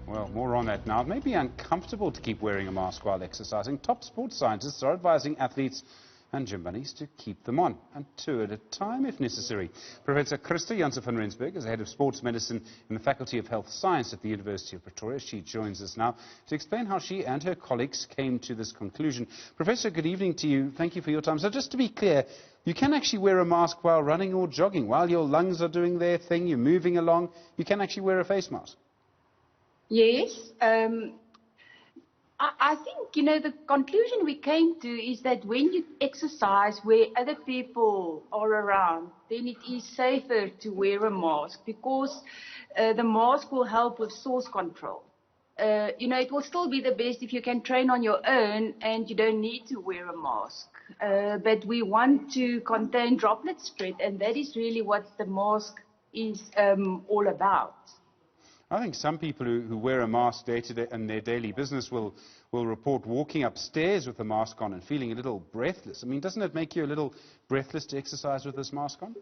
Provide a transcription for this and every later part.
Well, more on that now. It may be uncomfortable to keep wearing a mask while exercising. Top sports scientists are advising athletes and gym bunnies to keep them on, and 2 at a time if necessary. Professor Christa Janse van Rensburg is the head of sports medicine in the Faculty of Health Science at the University of Pretoria. She joins us now to explain how she and her colleagues came to this conclusion. Professor, good evening to you. Thank you for your time. So just to be clear, you can actually wear a mask while running or jogging. While your lungs are doing their thing, you're moving along, you can actually wear a face mask. Yes. I think, the conclusion we came to is that when you exercise where other people are around, then it is safer to wear a mask because the mask will help with source control. It will still be the best if you can train on your own and you don't need to wear a mask. But we want to contain droplet spread, and that is really what the mask is all about. I think some people who wear a mask day to day in their daily business will report walking upstairs with the mask on and feeling a little breathless. I mean, doesn't it make you a little breathless to exercise with this mask on?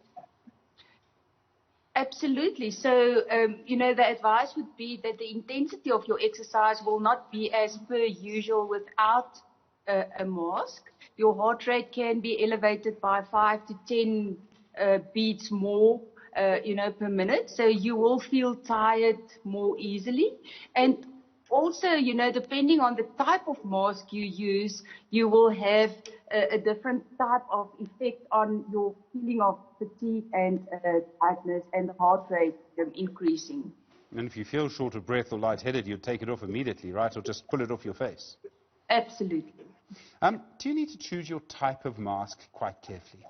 Absolutely. So, the advice would be that the intensity of your exercise will not be as per usual without a mask. Your heart rate can be elevated by 5 to 10 beats more per minute, so you will feel tired more easily. And also, depending on the type of mask you use, you will have a different type of effect on your feeling of fatigue and tiredness and the heart rate increasing. And if you feel short of breath or lightheaded, you'd take it off immediately, right? Or just pull it off your face? Absolutely. Do you need to choose your type of mask quite carefully?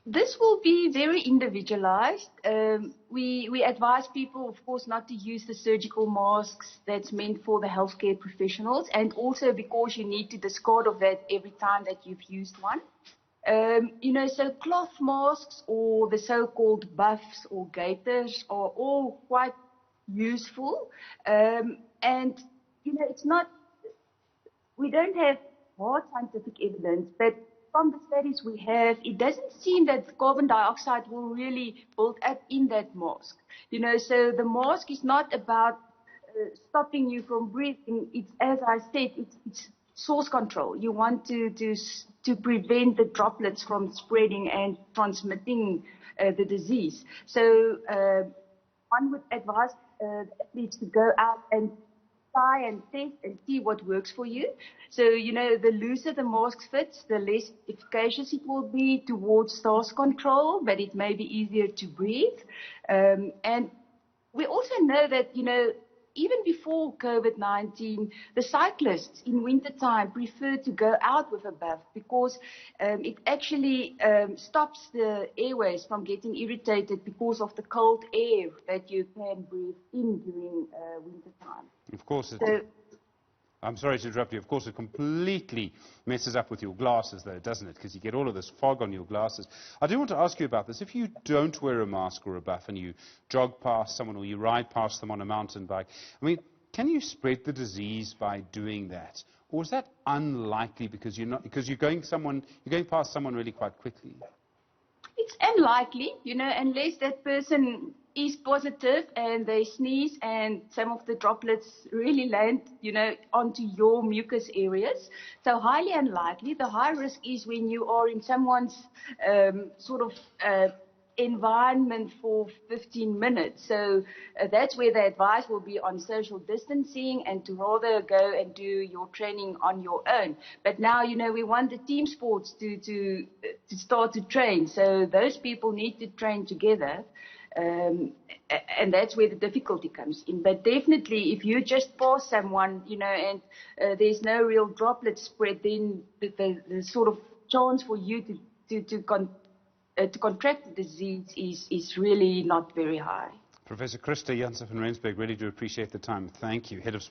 This will be very individualized. We advise people, of course, not to use the surgical masks that's meant for the healthcare professionals, and also because you need to discard of that every time that you've used one. So cloth masks or the so-called buffs or gaiters are all quite useful. It's not, we don't have hard scientific evidence, but from the studies we have, it doesn't seem that carbon dioxide will really build up in that mask. So the mask is not about stopping you from breathing. It's, as I said, it's source control. You want to prevent the droplets from spreading and transmitting the disease. So one would advise athletes to go out and try and test and see what works for you. So, the looser the mask fits, the less efficacious it will be towards source control, but it may be easier to breathe. And we also know that, even before COVID-19, the cyclists in wintertime prefer to go out with a buff because it actually stops the airways from getting irritated because of the cold air that you can breathe in during wintertime. Of course, I'm sorry to interrupt you. Of course, it completely messes up with your glasses, though, doesn't it? Because you get all of this fog on your glasses. I do want to ask you about this. If you don't wear a mask or a buff and you jog past someone or you ride past them on a mountain bike, I mean, can you spread the disease by doing that? Or is that unlikely because you're going past someone really quite quickly? It's unlikely, unless that person is positive and they sneeze and some of the droplets really land, onto your mucous areas. So highly unlikely. The high risk is when you are in someone's environment for 15 minutes. So that's where the advice will be on social distancing and to rather go and do your training on your own. But now, we want the team sports to start to train. So those people need to train together. And that's where the difficulty comes in. But definitely, if you just pass someone, and there's no real droplet spread, then the sort of chance for you to contract the disease is really not very high. Professor Christa Janse van Rensburg, really do appreciate the time. Thank you. Head of